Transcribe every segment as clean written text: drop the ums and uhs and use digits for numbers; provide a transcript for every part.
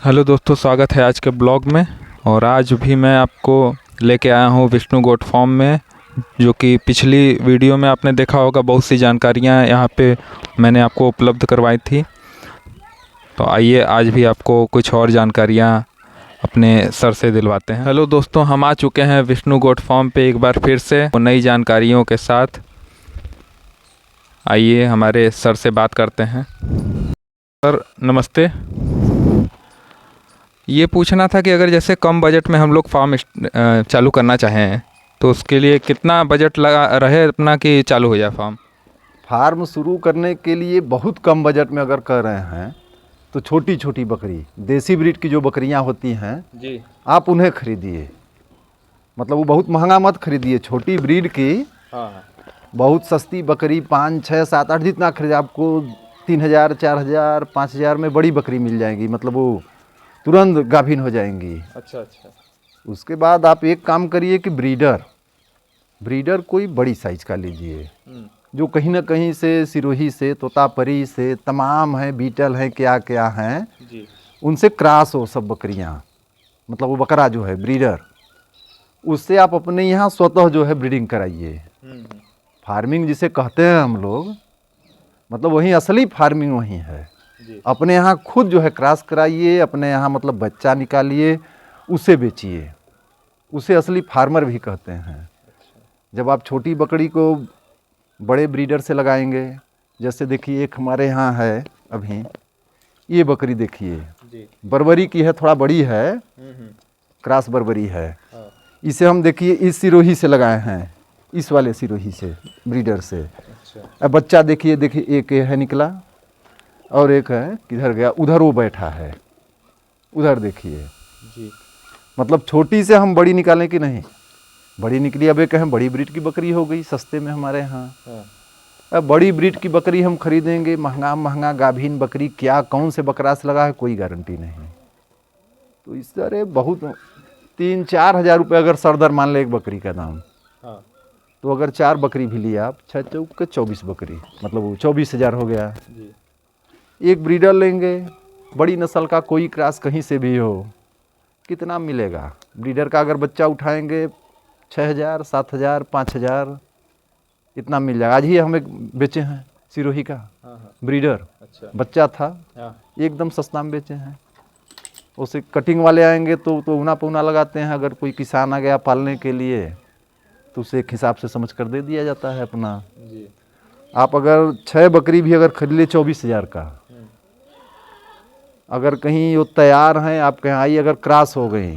Hello दोस्तों, स्वागत है आज के ब्लॉग में। और आज भी मैं आपको लेके आया हूँ विष्णु गोट फार्म में, जो कि पिछली वीडियो में आपने देखा होगा। बहुत सी जानकारियाँ यहाँ पे मैंने आपको उपलब्ध करवाई थी। तो आइए आज भी आपको कुछ और जानकारियाँ अपने सर से दिलवाते हैं। हेलो दोस्तों, हम आ चुके हैं विष्णु गोट फार्म पे एक बार फिर से नई जानकारियों के साथ। आइए हमारे सर से बात करते हैं। सर नमस्ते। ये पूछना था कि अगर जैसे कम बजट में हम लोग फार्म चालू करना चाहें तो उसके लिए कितना बजट लगा रहे अपना कि चालू हो जाए फार्म? फार्म शुरू करने के लिए बहुत कम बजट में अगर कर रहे हैं तो छोटी छोटी बकरी, देसी ब्रीड की जो बकरियां होती हैं जी, आप उन्हें खरीदिए। मतलब वो बहुत महंगा मत खरीदिए, छोटी ब्रीड की हाँ बहुत सस्ती बकरी 5, 6, 7, 8 जितना खरीदे आपको 3,000, 4,000, 5,000 में बड़ी बकरी मिल जाएगी। मतलब वो तुरंत गाभिन हो जाएंगी। अच्छा अच्छा। उसके बाद आप एक काम करिए कि ब्रीडर ब्रीडर कोई बड़ी साइज का लीजिए, जो कहीं ना कहीं से सिरोही से, तोतापरी से, तमाम हैं, बीटल हैं, क्या क्या हैं, जी उनसे क्रॉस हो सब बकरियां। मतलब वो बकरा जो है ब्रीडर, उससे आप अपने यहाँ स्वतः जो है ब्रीडिंग कराइए। फार्मिंग जिसे कहते हैं हम लोग, मतलब वही असली फार्मिंग वही है। जी अपने यहाँ खुद जो है क्रॉस कराइए, अपने यहाँ मतलब बच्चा निकालिए, उसे बेचिए। उसे असली फार्मर भी कहते हैं। जब आप छोटी बकरी को बड़े ब्रीडर से लगाएंगे, जैसे देखिए एक हमारे यहाँ है अभी, ये बकरी देखिए जी। बर्बरी की है, थोड़ा बड़ी है, क्रॉस बर्बरी है। इसे हम देखिए इस सिरोही से लगाए हैं, इस वाले सिरोही से, ब्रीडर से। अच्छा अब बच्चा देखिए देखिए, एक ये है निकला और एक है किधर गया, उधर वो बैठा है, उधर देखिए। जी। मतलब छोटी से हम बड़ी निकालें कि नहीं, बड़ी निकली। अब एक है बड़ी ब्रीड की बकरी हो गई सस्ते में हमारे यहाँ। अब बड़ी ब्रीड की बकरी हम खरीदेंगे, महंगा महंगा गाभीन बकरी, क्या कौन से बकरा से लगा है कोई गारंटी नहीं। तो इस तरह बहुत 3-4 हज़ार रुपये अगर सरदर मान ले एक बकरी का दाम, तो अगर 4 बकरी भी लिया आप, 6 चौक 24 बकरी, मतलब वो 24,000 हो गया। एक ब्रीडर लेंगे बड़ी नस्ल का, कोई क्रॉस कहीं से भी हो, कितना मिलेगा? ब्रीडर का अगर बच्चा उठाएंगे 6,000, 7,000, 5,000 इतना मिल जाएगा। आज ही हम एक बेचे हैं सिरोही का ब्रीडर, अच्छा बच्चा था, एकदम सस्ता में बेचे हैं। उसे कटिंग वाले आएंगे तो ऊना पौना लगाते हैं। अगर कोई किसान आ गया पालने के लिए तो उसे एक हिसाब से समझ कर दे दिया जाता है अपना। जी। आप अगर 6 बकरी भी अगर खरीद ले 24,000 का, अगर कहीं वो तैयार हैं आपके यहाँ आई, अगर क्रॉस हो गई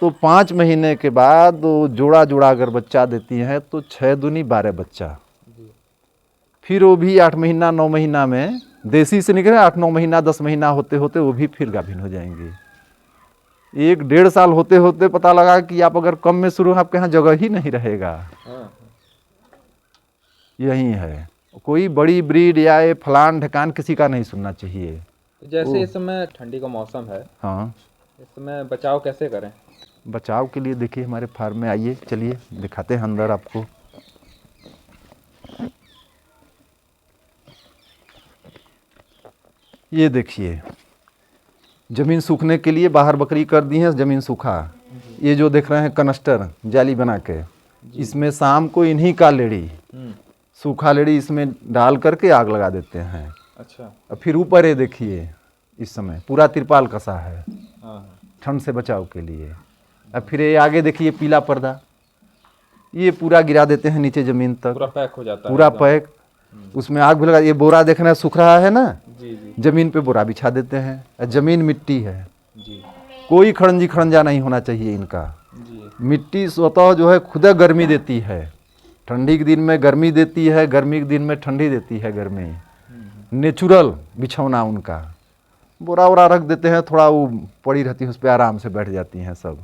तो 5 महीने के बाद वो जोड़ा जोड़ा अगर बच्चा देती हैं तो 6 दूनी 12 बच्चा। फिर वो भी 8 महीना 9 महीना में देसी से निकले, 8-9 महीना 10 महीना होते होते वो भी फिर गाभिन हो जाएंगी। 1-1.5 साल होते होते पता लगा कि आप अगर कम में शुरू, आपके यहाँ जगह ही नहीं रहेगा। यही है, कोई बड़ी ब्रीड या ये फलान ढकान किसी का नहीं सुनना चाहिए। जैसे इस समय ठंडी का मौसम है, हाँ, इस समय बचाव कैसे करें? बचाव के लिए देखिए हमारे फार्म में आइए, चलिए दिखाते हैं अंदर आपको। ये देखिए ज़मीन सूखने के लिए बाहर बकरी कर दी है, ज़मीन सूखा। ये जो देख रहे हैं कनस्टर जाली बना के, इसमें शाम को इन्हीं का लेड़ी, सूखा लेड़ी इसमें डाल करके आग लगा देते हैं। अच्छा। और फिर ऊपर ये देखिए इस समय पूरा तिरपाल कसा है ठंड से बचाव के लिए। अब फिर ये आगे देखिए पीला पर्दा, ये पूरा गिरा देते हैं नीचे ज़मीन तक, पूरा पैक हो जाता है पूरा एकदम। पैक। उसमें आग भी लगा, ये बोरा देखना सूख रहा है ना, जी जी ज़मीन पे बोरा बिछा देते हैं। ज़मीन मिट्टी है, जी कोई खड़ंजी खड़ंजा नहीं होना चाहिए इनका। जी। मिट्टी स्वतः जो है खुद गर्मी देती है, ठंडी के दिन में गर्मी देती है, गर्मी के दिन में ठंडी देती है गर्मी। नेचुरल बिछौना उनका, बोरा वोरा रख देते हैं, थोड़ा वो पड़ी रहती है, उस पर आराम से बैठ जाती हैं सब,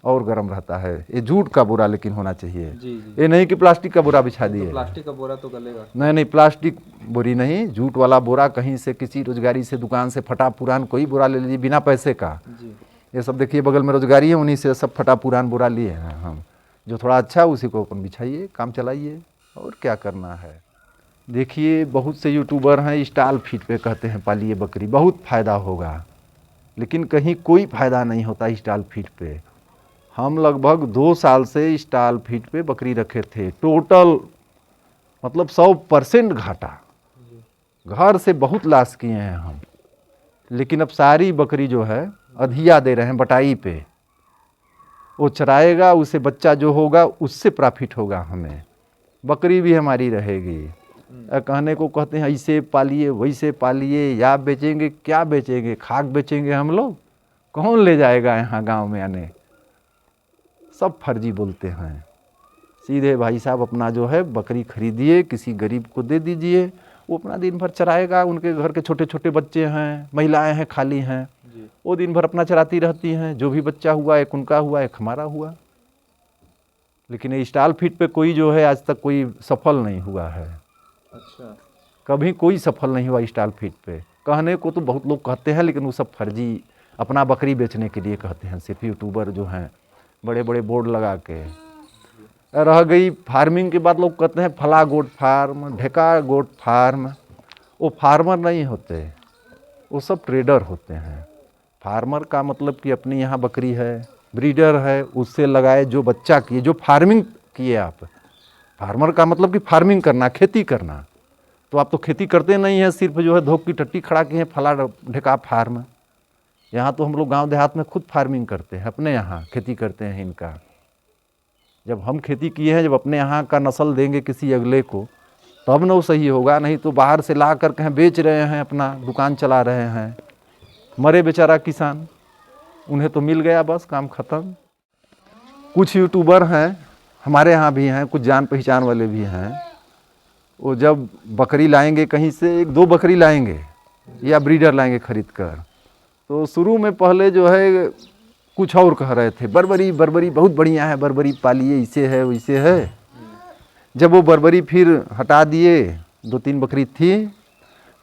और गर्म रहता है। ये जूट का बोरा लेकिन होना चाहिए, जी जी। ये नहीं कि प्लास्टिक का बोरा बिछा तो दिए। प्लास्टिक का बोरा तो गलेगा। नहीं नहीं, प्लास्टिक बोरी नहीं, जूट वाला बोरा, कहीं से किसी रोजगारी से दुकान से फटा पुरान कोई बोरा ले लीजिए बिना पैसे का। जी। ये सब देखिए बगल में रोजगारी है, उन्हीं से सब फटा पुरान बोरा लिए हैं हम। जो थोड़ा अच्छा है उसी को अपन बिछाइए, काम चलाइए, और क्या करना है। देखिए बहुत से यूट्यूबर हैं, स्टाल फीड पे कहते हैं पालिए बकरी, बहुत फ़ायदा होगा। लेकिन कहीं कोई फ़ायदा नहीं होता स्टॉल फीड पे। हम लगभग 2 साल से स्टॉल फीड पे बकरी रखे थे, टोटल मतलब 100% घाटा, घर से बहुत लॉस किए हैं हम। लेकिन अब सारी बकरी जो है अधिया दे रहे हैं बटाई पे, वो चराएगा, उसे बच्चा जो होगा उससे प्रॉफिट होगा हमें, बकरी भी हमारी रहेगी। कहने को कहते हैं ऐसे पालिए वैसे पालिए, या बेचेंगे क्या बेचेंगे, खाक बेचेंगे हम लोग, कौन ले जाएगा यहाँ गांव में आने। सब फर्जी बोलते हैं। सीधे भाई साहब अपना जो है बकरी खरीदिए, किसी गरीब को दे दीजिए, वो अपना दिन भर चराएगा। उनके घर के छोटे छोटे बच्चे हैं, महिलाएं हैं, खाली हैं, वो दिन भर अपना चराती रहती हैं। जो भी बच्चा हुआ, एक उनका हुआ, एक हमारा हुआ। लेकिन ये स्टॉल फीड पे कोई जो है आज तक कोई सफल नहीं हुआ है। अच्छा, कभी कोई सफल नहीं हुआ स्टॉल फीड पे। कहने को तो बहुत लोग कहते हैं, लेकिन वो सब फर्जी, अपना बकरी बेचने के लिए कहते हैं। सिर्फ यूट्यूबर जो हैं बड़े बड़े बोर्ड लगा के। रह गई फार्मिंग के बाद, लोग कहते हैं फला गोट फार्म, ढेका गोट फार्म। वो फार्मर नहीं होते, वो सब ट्रेडर होते हैं। फार्मर का मतलब कि अपनी यहाँ बकरी है, ब्रीडर है, उससे लगाए जो बच्चा किए, जो फार्मिंग किए आप। फार्मर का मतलब कि फार्मिंग करना, खेती करना। तो आप तो खेती करते नहीं हैं, सिर्फ जो है धोख की टट्टी खड़ा किए हैं फला ढेका फार्म। यहाँ तो हम लोग गांव देहात में खुद फार्मिंग करते हैं, अपने यहाँ खेती करते हैं इनका। जब हम खेती किए हैं, जब अपने यहाँ का नस्ल देंगे किसी अगले को, तब न वो सही होगा। नहीं तो बाहर से ला कर कहीं बेच रहे हैं, अपना दुकान चला रहे हैं। मरे बेचारा किसान, उन्हें तो मिल गया, बस काम ख़त्म। कुछ यूट्यूबर हैं, हमारे यहाँ भी हैं, कुछ जान पहचान वाले भी हैं। वो जब बकरी लाएंगे कहीं से, 1-2 बकरी लाएंगे या ब्रीडर लाएंगे खरीद कर, तो शुरू में पहले जो है कुछ और कह रहे थे, बर्बरी बर्बरी बहुत बढ़िया है, बर्बरी पालिए, इसे है वैसे है। जब वो बर्बरी फिर हटा दिए, 2-3 बकरी थी,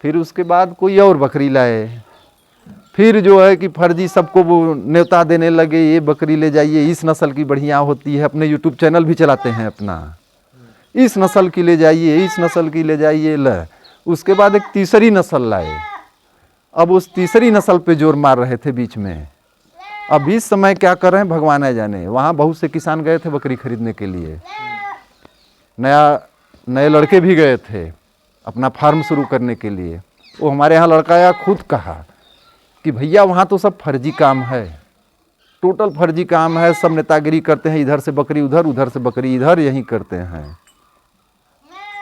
फिर उसके बाद कोई और बकरी लाए। फिर जो है कि फर्जी सबको वो न्योता देने लगे, ये बकरी ले जाइए, इस नस्ल की बढ़िया होती है। अपने यूट्यूब चैनल भी चलाते हैं अपना, इस नस्ल की ले जाइए, इस नस्ल की ले जाइए। ल उसके बाद एक तीसरी नस्ल लाए। अब उस तीसरी नस्ल पे जोर मार रहे थे बीच में। अब इस समय क्या कर रहे हैं भगवान है जाने। वहाँ बहुत से किसान गए थे बकरी खरीदने के लिए, नए लड़के भी गए थे अपना फार्म शुरू करने के लिए। वो हमारे यहाँ लड़का आया, खुद कहा कि भैया वहाँ तो सब फर्जी काम है, टोटल फर्जी काम है, सब नेतागिरी करते हैं, इधर से बकरी उधर, उधर से बकरी इधर, यही करते हैं।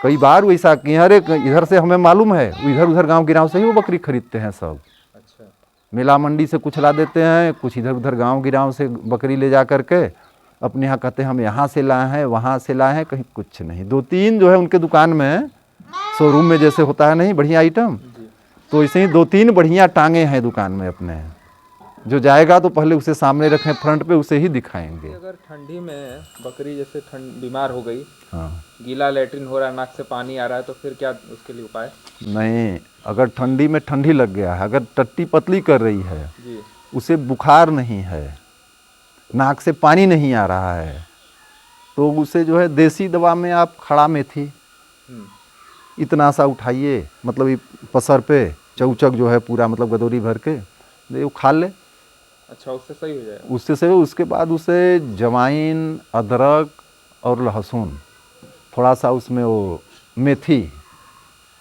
कई बार वैसा किए, अरे इधर से हमें मालूम है, इधर उधर गांव गिराव से ही वो बकरी खरीदते हैं सब। अच्छा, मेला मंडी से कुछ ला देते हैं, कुछ इधर उधर गांव गिराव से बकरी ले जा करके अपने यहाँ कहते हैं हम यहाँ से लाए हैं, वहाँ से लाए हैं, कहीं कुछ नहीं। 2-3 जो है उनके दुकान में, शोरूम में जैसे होता है नहीं बढ़िया आइटम, तो ऐसे ही 2-3 बढ़िया टांगे हैं दुकान में अपने। जो जाएगा तो पहले उसे सामने रखें, फ्रंट पे उसे ही दिखाएंगे। अगर ठंडी में बकरी जैसे बीमार हो गई, हाँ, गीला लेटरिन हो रहा है, नाक से पानी आ रहा है, तो फिर क्या उसके लिए उपाय? नहीं, अगर ठंडी में ठंडी लग गया है, अगर टट्टी पतली कर रही है जी, उसे बुखार नहीं है, नाक से पानी नहीं आ रहा है, तो उसे जो है देसी दवा में आप खड़ा मेथी इतना सा उठाइए, मतलब ये पसर पे चौचक जो है पूरा, मतलब गदौरी भर के वो खा ले। अच्छा, उससे सही हो जाएगा? उससे सही। उसके बाद उसे जवाइन, अदरक और लहसुन, थोड़ा सा उसमें वो मेथी।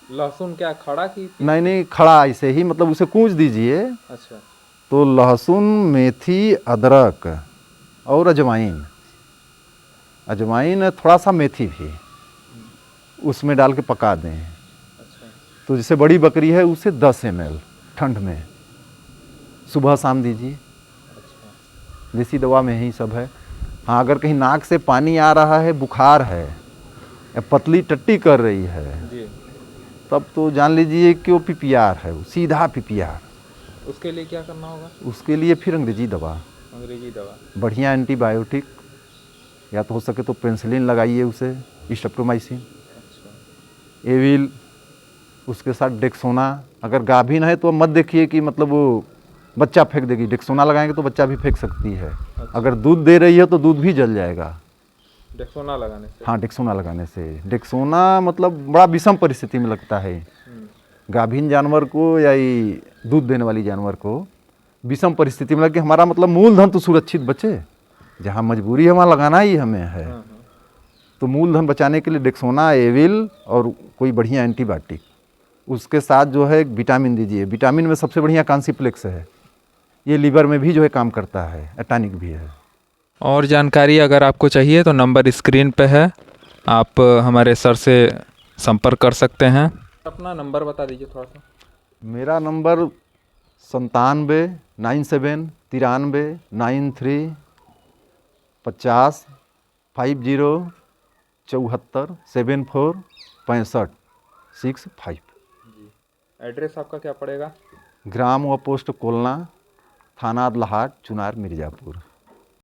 लहसुन क्या खड़ा की? नहीं, खड़ा ऐसे ही, मतलब उसे कूच दीजिए। अच्छा, तो लहसुन, मेथी, अदरक और अजवाइन, थोड़ा सा मेथी भी उसमें डाल के पका दें। अच्छा, तो जैसे बड़ी बकरी है उसे 10 ml ठंड में सुबह शाम दीजिए। अच्छा, देसी दवा में ही सब है। हाँ, अगर कहीं नाक से पानी आ रहा है, बुखार है या पतली टट्टी कर रही है जी, तब तो जान लीजिए कि वो PPR है, वो सीधा PPR। उसके लिए क्या करना होगा? उसके उसके लिए फिर अंग्रेजी दवा, बढ़िया एंटीबायोटिक, या तो हो सके तो पेनिसिलिन लगाइए उसे, स्ट्रेप्टोमाइसिन। अच्छा, एविल, उसके साथ डेक्सोना। अगर गाभिन है तो मत देखिए कि मतलब वो बच्चा फेंक देगी, डेक्सोना लगाएंगे तो बच्चा भी फेंक सकती है। अच्छा, अगर दूध दे रही है तो दूध भी जल जाएगा डेक्सोना लगाने से? हाँ, डेक्सोना लगाने से। डेक्सोना मतलब बड़ा विषम परिस्थिति में लगता है गाभिन जानवर को या दूध देने वाली जानवर को, विषम परिस्थिति में, कि हमारा मतलब मूलधन तो सुरक्षित बचे, जहाँ मजबूरी है वहाँ लगाना ही हमें है। तो मूलधन बचाने के लिए डेक्सोना, एविल और कोई बढ़िया एंटीबायोटिक, उसके साथ जो है विटामिन दीजिए। विटामिन में सबसे बढ़िया कॉन्सिप्लेक्स है, ये लीवर में भी जो है काम करता है, एटानिक भी है। और जानकारी अगर आपको चाहिए तो नंबर स्क्रीन पे है, आप हमारे सर से संपर्क कर सकते हैं। अपना नंबर बता दीजिए थोड़ा सा। मेरा नंबर 97 97 93 93 50 50 74 74 65 65। एड्रेस आपका क्या पड़ेगा? ग्राम व पोस्ट कोलना, थाना अदलाहाट, चुनार, मिर्ज़ापुर।